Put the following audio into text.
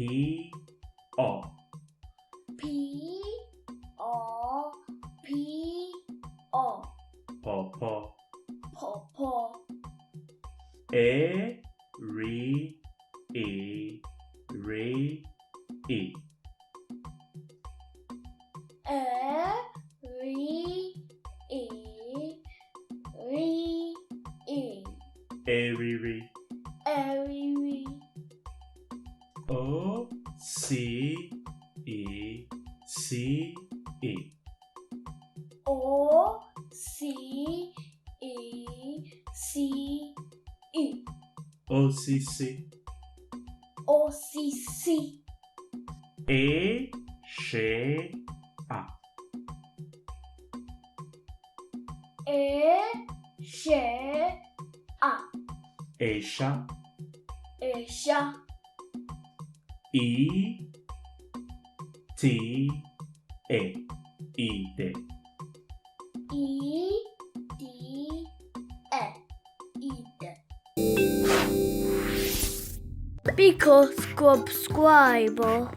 P O P O P O Pawpaw Pawpaw A R E E A R E Airy Airy O C E O C E C E Osisi Osisi Eşeğa Eşeğa Eşa Eşa İte İde İ D E İde Because subscribe